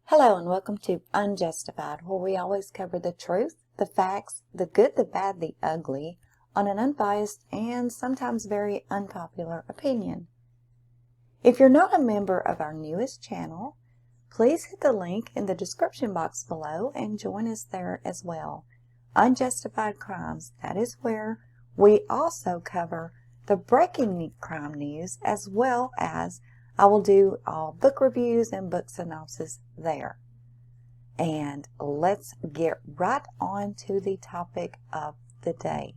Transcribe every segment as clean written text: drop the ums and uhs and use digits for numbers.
Hello and welcome to Unjustified, where we always cover the truth, the facts, the good, the bad, the ugly, on an unbiased and sometimes very unpopular opinion. If you're not a member of our newest channel, please hit the link in the description box below and join us there as well. Unjustified Crimes, that is where we also cover the breaking crime news, as well as I will do all book reviews and book synopsis there. And let's get right on to the topic of the day.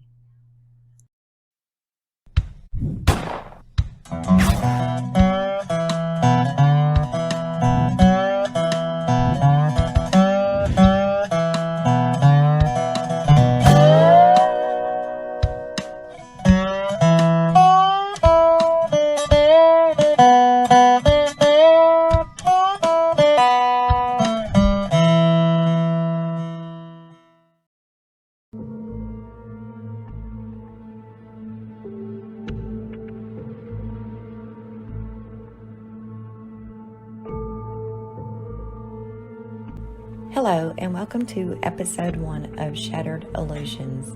Hello and welcome to episode 1 of Shattered Illusions,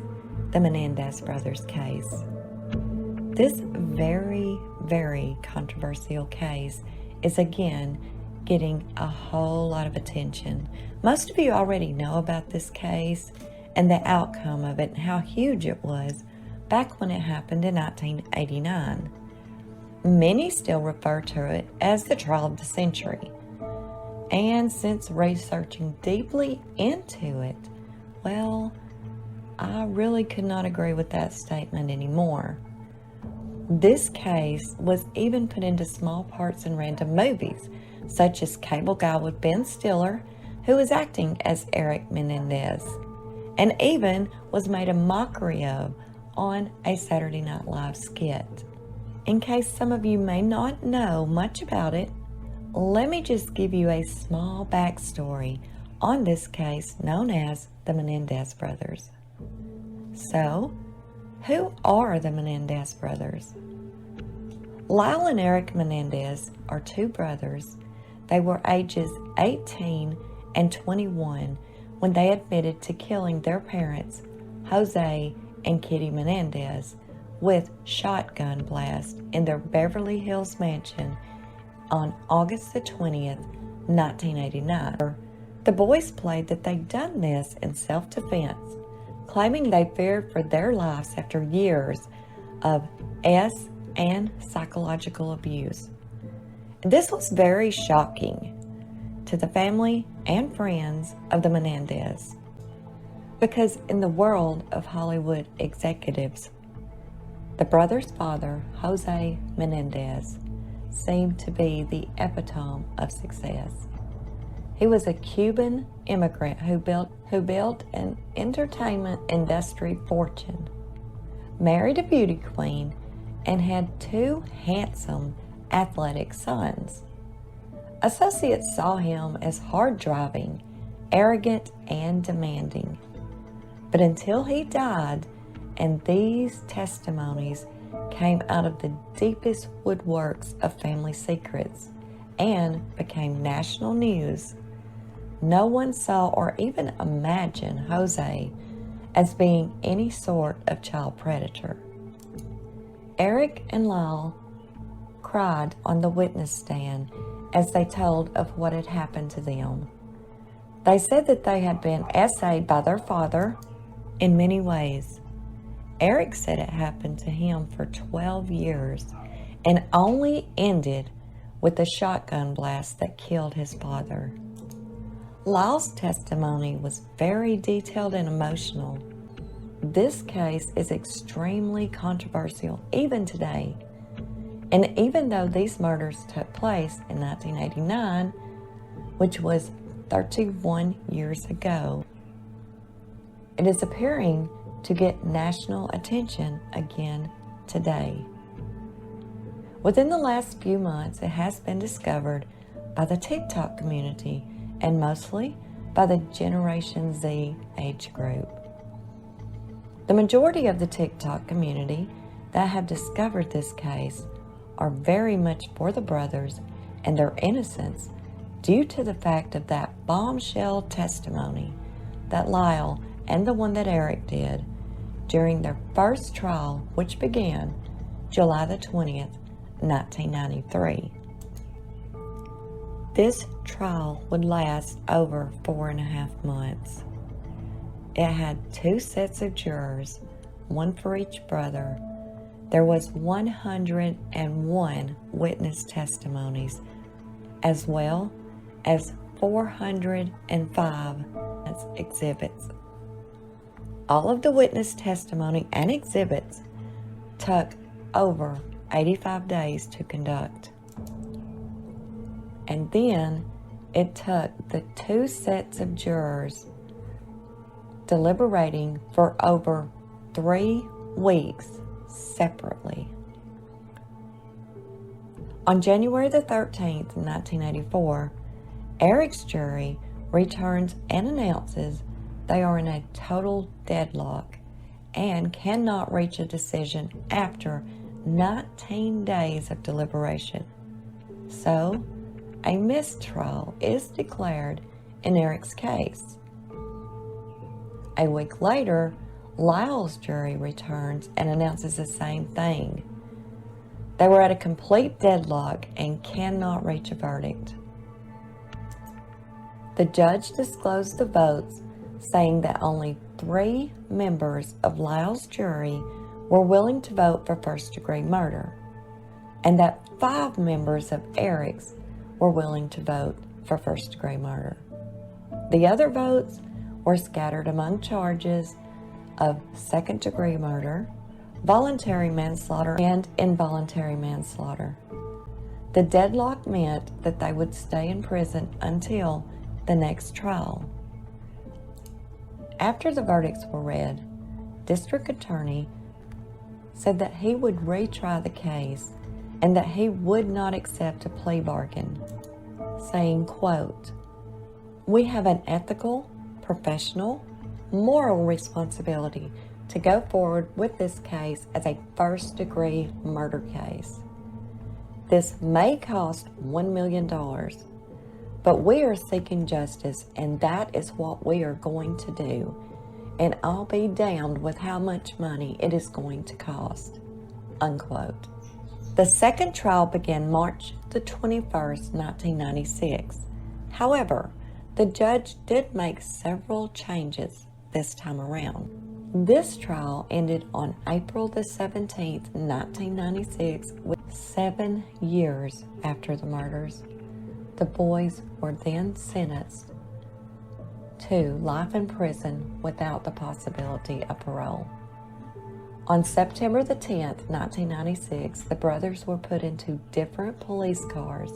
the Menendez Brothers case. This very, very controversial case is again getting a whole lot of attention. Most of you already know about this case and the outcome of it and how huge it was back when it happened in 1989. Many still refer to it as the trial of the century. And since researching deeply into it, well, I really could not agree with that statement anymore. This case was even put into small parts in random movies, such as Cable Guy with Ben Stiller, who was acting as Eric Menendez, and even was made a mockery of on a Saturday Night Live skit. In case some of you may not know much about it, let me just give you a small backstory on this case known as the Menendez Brothers. So, who are the Menendez Brothers? Lyle and Eric Menendez are two brothers. They were ages 18 and 21 when they admitted to killing their parents, Jose and Kitty Menendez, with shotgun blasts in their Beverly Hills mansion on August the 20th, 1989. The boys played that they'd done this in self-defense, claiming they feared for their lives after years of and psychological abuse. This was very shocking to the family and friends of the Menendez, because in the world of Hollywood executives, the brothers' father, Jose Menendez, seemed to be the epitome of success. He was a Cuban immigrant who built an entertainment industry fortune, married a beauty queen, and had two handsome, athletic sons. Associates saw him as hard-driving, arrogant, and demanding. But until he died, and these testimonies came out of the deepest woodworks of family secrets and became national news, no one saw or even imagined Jose as being any sort of child predator. Eric and Lyle cried on the witness stand as they told of what had happened to them. They said that they had been essayed by their father in many ways. Eric said it happened to him for 12 years and only ended with a shotgun blast that killed his father. Lyle's testimony was very detailed and emotional. This case is extremely controversial even today. And even though these murders took place in 1989, which was 31 years ago, it is appearing to get national attention again today. Within the last few months, it has been discovered by the TikTok community and mostly by the Generation Z age group. The majority of the TikTok community that have discovered this case are very much for the brothers and their innocence due to the fact of that bombshell testimony that Lyle and the one that Eric did during their first trial, which began July the 20th, 1993. This trial would last over 4.5 months. It had 2 sets of jurors, one for each brother. There was 101 witness testimonies, as well as 405 exhibits. All of the witness testimony and exhibits took over 85 days to conduct. And then it took the 2 sets of jurors deliberating for over 3 weeks separately. On January the 13th, 1984, Eric's jury returns and announces they are in a total deadlock and cannot reach a decision after 19 days of deliberation. So, a mistrial is declared in Eric's case. A week later, Lyle's jury returns and announces the same thing. They were at a complete deadlock and cannot reach a verdict. The judge disclosed the votes, saying that only 3 members of Lyle's jury were willing to vote for first-degree murder, and that 5 members of Eric's were willing to vote for first-degree murder. The other votes were scattered among charges of second-degree murder, voluntary manslaughter, and involuntary manslaughter. The deadlock meant that they would stay in prison until the next trial. After the verdicts were read, District Attorney said that he would retry the case and that he would not accept a plea bargain, saying, quote, "We have an ethical, professional, moral responsibility to go forward with this case as a first-degree murder case. This may cost $1 million, but we are seeking justice, and that is what we are going to do, and I'll be damned with how much money it is going to cost," unquote. The second trial began March the 21st, 1996. However, the judge did make several changes this time around. This trial ended on April the 17th, 1996, with 7 years after the murders. The boys were then sentenced to life in prison without the possibility of parole. On September the 10th, 1996, the brothers were put into different police cars.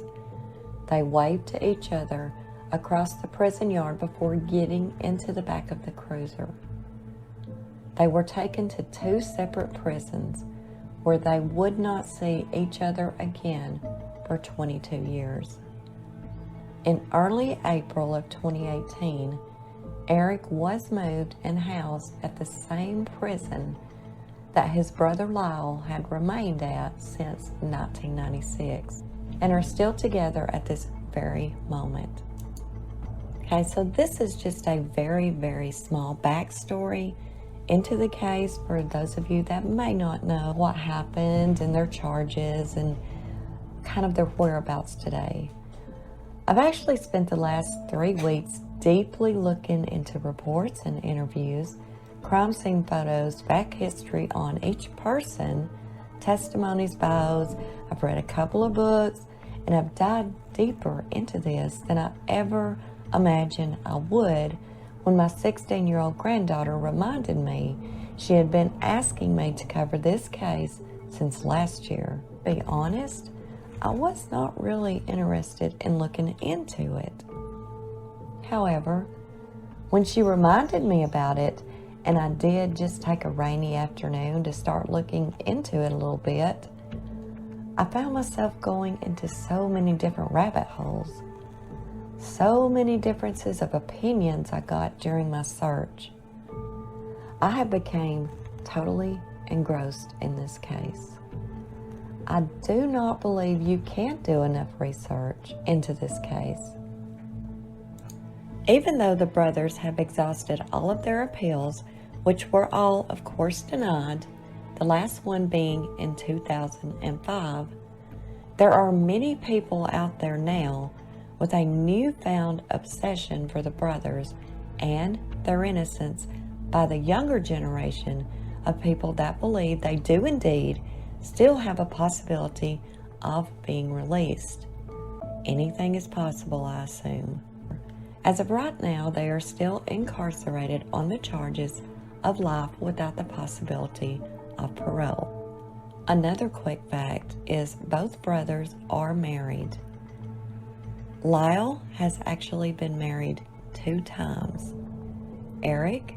They waved to each other across the prison yard before getting into the back of the cruiser. They were taken to 2 separate prisons where they would not see each other again for 22 years. In early April of 2018, Eric was moved and housed at the same prison that his brother Lyle had remained at since 1996 and are still together at this very moment. Okay, so this is just a very, very small backstory into the case for those of you that may not know what happened and their charges and kind of their whereabouts today. I've actually spent the last 3 weeks deeply looking into reports and interviews, crime scene photos, back history on each person, testimonies, bios. I've read a couple of books, and I've dived deeper into this than I ever imagined I would when my 16-year-old granddaughter reminded me she had been asking me to cover this case since last year. To be honest, I was not really interested in looking into it. However, when she reminded me about it, and I did just take a rainy afternoon to start looking into it a little bit, I found myself going into so many different rabbit holes. So many differences of opinions I got during my search. I have become totally engrossed in this case. I do not believe you can do enough research into this case. Even though the brothers have exhausted all of their appeals, which were all, of course, denied, the last one being in 2005, there are many people out there now with a newfound obsession for the brothers and their innocence by the younger generation of people that believe they do indeed still have a possibility of being released. Anything is possible, I assume. As of right now, they are still incarcerated on the charges of life without the possibility of parole. Another quick fact is both brothers are married. Lyle has actually been married 2 times. Eric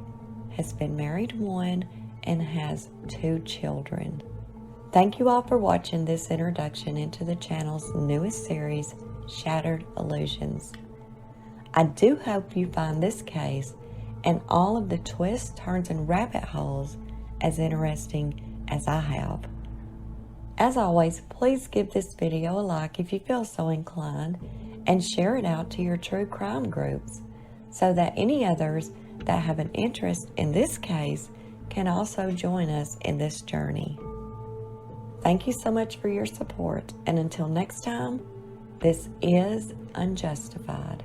has been married 1 and has 2 children. Thank you all for watching this introduction into the channel's newest series, Shattered Illusions. I do hope you find this case and all of the twists, turns, and rabbit holes as interesting as I have. As always, please give this video a like if you feel so inclined and share it out to your true crime groups so that any others that have an interest in this case can also join us in this journey. Thank you so much for your support, and until next time, this is Unjustified.